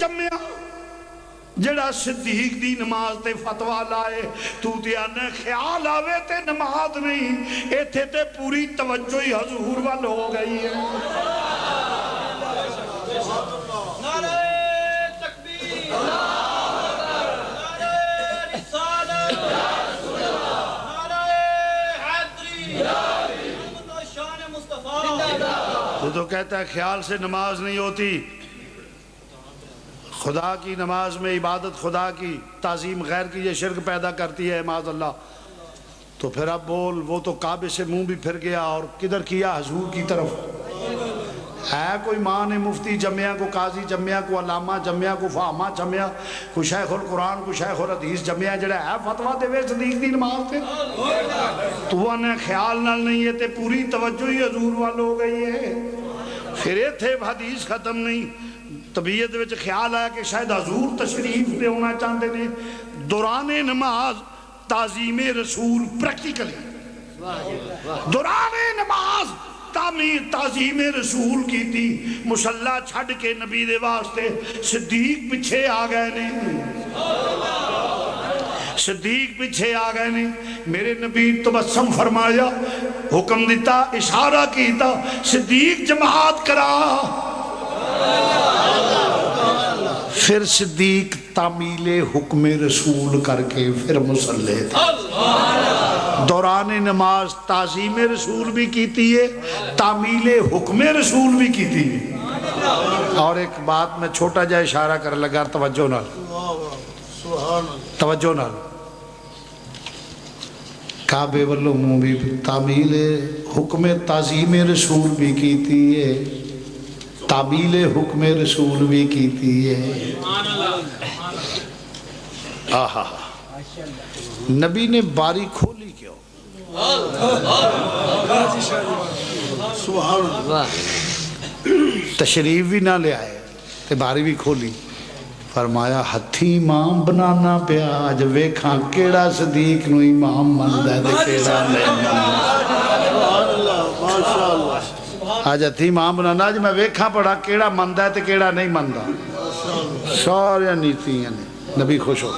جمعہ جڑا صدیق دی نماز تے فتوہ لائے تو تے آنے خیال آوے تے نماز نہیں ایتھے تے پوری توجہ ہی حضور وال ہو گئی ہے نعرہ تکبیر نعرہ رسالت نعرہ حیدری محمد و شان مصطفیٰ تو کہتا ہے خیال سے نماز نہیں ہوتی خدا کی نماز میں عبادت خدا کی تعظیم غیر کی یہ شرک پیدا کرتی ہے معاذ اللہ تو پھر اب بول وہ تو کعبے سے منہ بھی پھر گیا اور کدھر کیا حضور کی طرف ہے کوئی مان مفتی جمعہ کو قاضی جمعہ کو علامہ جمعہ کو فہمہ جمعہ کو شیخ القرآن کو شیخ الحدیث جمعہ جڑا ہے فتوہ دے وے صدیق دی نماز تے تو وہ نے خیال نال نہیں ہے تے پوری توجہ ہی حضور وال ہو گئی ہے پھر تھے حدیث ختم نہیں طبیعت وچ خیال آیا کہ شاید حضور تشریف لے ہونا چاہتے نے دوران نماز تعظیم رسول پریکٹیکلی دوران نماز تعظیم رسول کی تھی مصلی چھڑ کے نبی دے واسطے صدیق پیچھے آ گئے نے صدیق پیچھے آ گئے نے میرے نبی تبسم فرمایا حکم دیتا اشارہ کیتا صدیق جماعت کرا پھر صدیق تعمیل حکم رسول کر کے پھر مصلی تھے دوران نماز تعظیم رسول بھی کیتی ہے تعمیل حکم رسول بھی کیتی ہے اور ایک بات میں چھوٹا جا اشارہ کر لگا توجہ نال کعبے والوں منہ بھی تعمیل حکم تعظیم رسول بھی کیتی ہے تعمیل حکم رسول بھی کیتی ہے آہا نبی نے باری کھولی کیوں تشریف بھی نہ لے آئے تے باری بھی کھولی فرمایا ہتھی امام بنانا پیا آج ویکھاں کیڑا صدیق نو امام مندہ ہے تے کیڑا نہیں آج ہتھی امام بنانا آج میں ویکھاں پڑھا کیڑا مندہ ہے تے کیڑا نہیں مندہ سارے نیتیاں نے نبی خوش ہو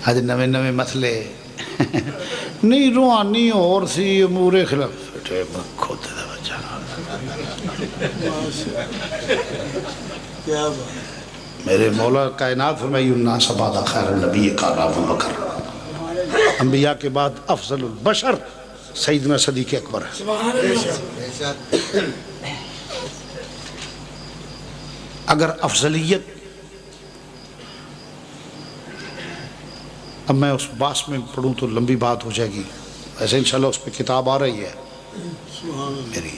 آج نوے نوے مسئلے نہیں روحانی اور سی امور خلاف بیٹھے کھوتے دا بچانا میرے مولا کائنات فرمائی الناس بعد خیر نبی قال ابو بکر انبیاء کے بعد افضل البشر سیدنا صدیق اکبر ہے اگر افضلیت اب میں اس باس میں پڑھوں تو لمبی بات ہو جائے گی ایسے انشاءاللہ اس پہ کتاب آ رہی ہے میری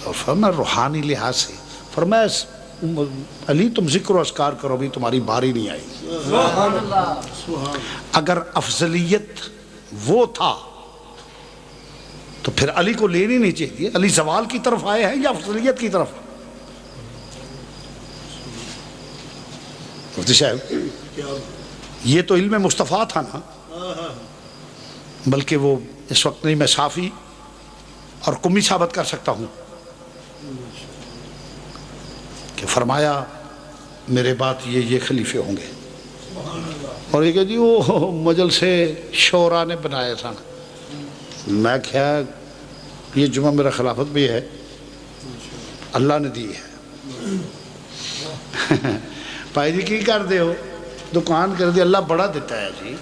اور فرمایا روحانی لحاظ سے فرمایا علی تم ذکر و اذکار کرو بھی تمہاری باری نہیں آئی اگر افضلیت وہ تھا تو پھر علی کو لینی نہیں چاہیے علی زوال کی طرف آئے ہیں یا افضلیت کی طرف مفتی صاحب یہ تو علم مصطفیٰ تھا نا بلکہ وہ اس وقت نہیں میں صافی اور کمی ثابت کر سکتا ہوں کہ فرمایا میرے بعد یہ خلیفے ہوں گے اور یہ کہ جی وہ مجلس شورا نے بنایا تھا میں کیا یہ جمعہ میرا خلافت بھی ہے اللہ نے دی ہے بھائی جی کی کر دے ہو دکان کر دی اللہ بڑا دیتا ہے جی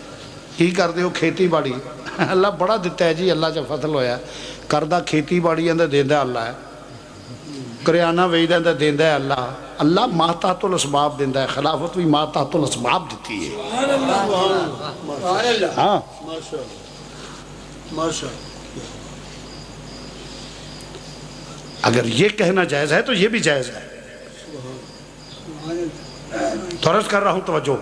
کی کر دے ہو کھیتی باڑی اللہ بڑا دیتا ہے جی اللہ جب فضل ہویا کردہ کھیتی باڑی اندر دیندہ اللہ ہے کریانہ ویدہ اندر دیندہ ہے اللہ ماہ تحت الاسباب دیندہ ہے خلافت بھی ماہ تحت الاسباب دیتی ہے ہاں اگر یہ کہنا جائز ہے تو یہ بھی جائز ہے تو عرض کر رہا ہوں توجہ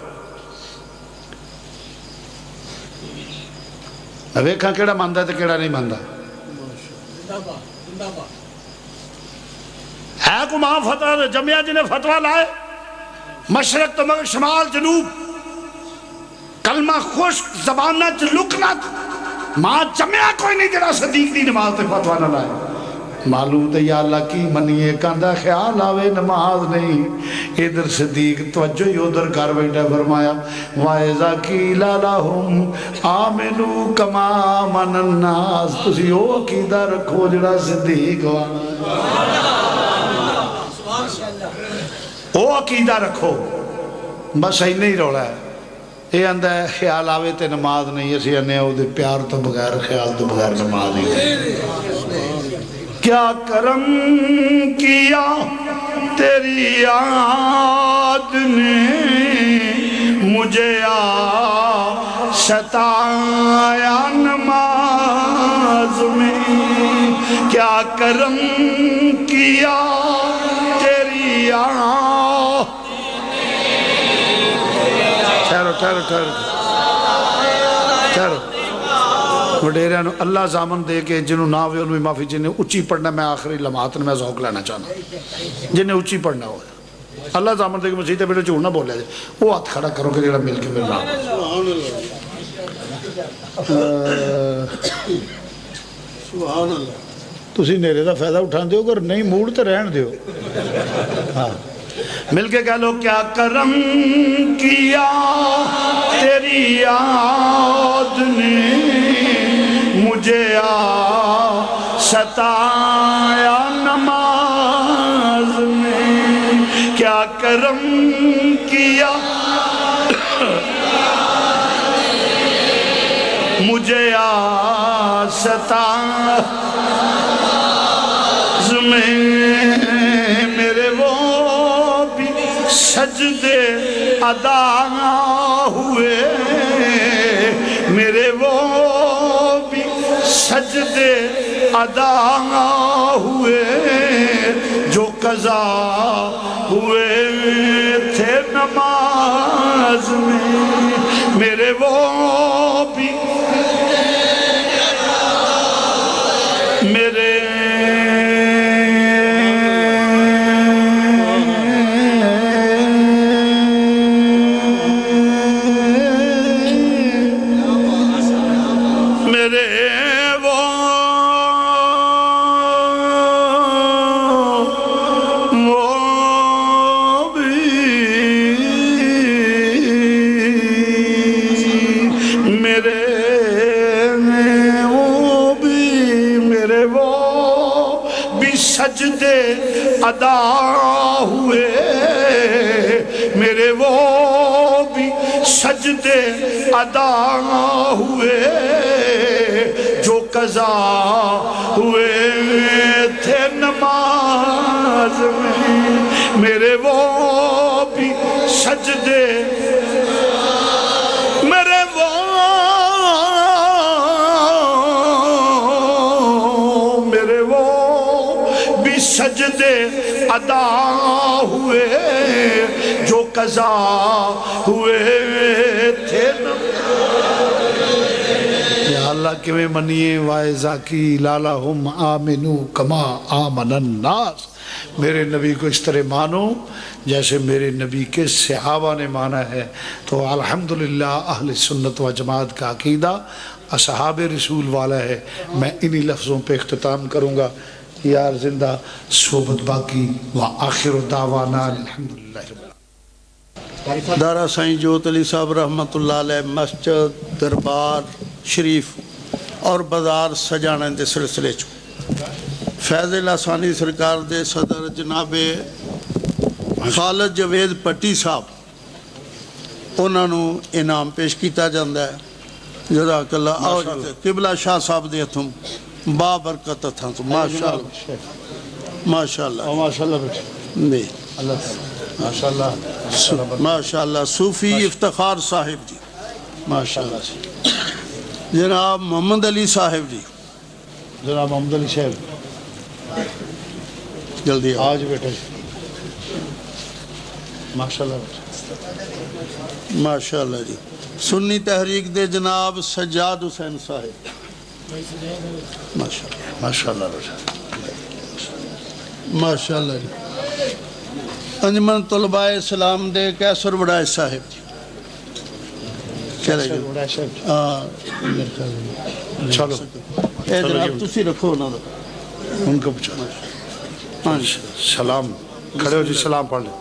ویکھاں کیڑا ماندہ ہے تو کیڑا نہیں ماندہ ہے کو ماں فتوہ جمعہ جنہیں فتوہ لائے مشرق تو مغرب شمال جنوب کلمہ خشک زبانہ لکنت ماں جمعہ کوئی نہیں جڑا صدیق دی نماز تے فتوہ نہ لائے معلوم تے یا اللہ کی منیے کاندہ خیال آوے نماز نہیں. ادھر صدیق توجہ ہی ادھر کر بیٹھا فرمایا وَإِذَا قِيلَ لَهُمْ آمِنُوا كَمَا آمَنَ النَّاسُ. تسی او عقیدہ رکھو جڑا صدیق وانا او عقیدہ رکھو. بس ہی نہیں رولا ہے یہ اندہ ہے خیال آوے تے نماز نہیں. اسی انہیں او دے پیار تو بغیر خیال تو بغیر نماز نہیں. کیا کرم کیا تیری یاد نے مجھے ستایا نماز میں. کیا کرم کیا تیری یاد. ٹھہرو وڈیرے اللہ زامن دے کے جنہوں نہ ہوئے انہوں معافی. جنہیں اچھی پڑھنا میں آخری لمحات میں ذوق لینا چاہنا جنہیں اچھی پڑھنا ہو اللہ زامن دے کے مسجد بیٹھے جھوٹ نہ بولے جائے وہ ہاتھ کھڑا کرو کہ جڑا مل کے میرے نام. سبحان اللہ. تسی نیرے دا فائدہ اٹھان دیو اگر نہیں موڑ تے رہن دیو. ہاں مل کے کہہ لو کیا کرم کیا تیری یاد نے مجھے ستایا نماز میں. کیا کرم کیا مجھے ستایا میں. میرے وہ بھی سجدے ادا ہوئے میرے وہ بھی سجدے ادا ہوئے جو قضا ہوئے تھے نماز میں. میرے وہ بھی میرے سجدے ادا ہوئے میرے وہ بھی سجدے ادا ہوئے جو قضا ہوئے تھے نماز میں. میرے وہ بھی سجدے میرے وہ سجدے ادا ہوئے جو قضا ہوئے تھے. یا اللہ کے میں منیے وَإِذَا قِيلَ لَهُمْ آمِنُوا كَمَا آمَنَ النَّاسُ. میرے نبی کو اس طرح مانو جیسے میرے نبی کے صحابہ نے مانا ہے. تو الحمدللہ اہل سنت و جماعت کا عقیدہ اصحاب رسول والا ہے. میں انہی لفظوں پہ اختتام کروں گا. یار زندہ صحبت باقی وآخر دعوانا الحمدللہ رب العالمین. دارا سائیں جوت علی صاحب رحمت اللہ علیہ مسجد دربار شریف اور بازار سجانے دے سلسلے چو فیض لاسانی سرکار دے صدر جناب خالد جوید پٹی صاحب انہوں نے انعام پیش کیتا جاندہ ہے. جزاک اللہ. قبلہ شاہ صاحب دے تم بابرکت تھا تو ماشاءاللہ ماشاءاللہ ماشاءاللہ ماشاءاللہ. صوفی افتخار صاحب جی ماشاءاللہ. جناب محمد علی صاحب جی جناب محمد علی صاحب جلدی آج بیٹھے ماشاءاللہ ماشاءاللہ جی. سنی تحریک دے جناب سجاد حسین صاحب ماشاءاللہ ماشاءاللہ ماشاءاللہ جی. انجمن طلباء اسلام دے کیسر وڈائے صاحب جی چلے گئے. چلو اے جناب تسی رکھو نا ان کو پوچھنا سلام کھڑے ہو جی سلام پڑھ لیں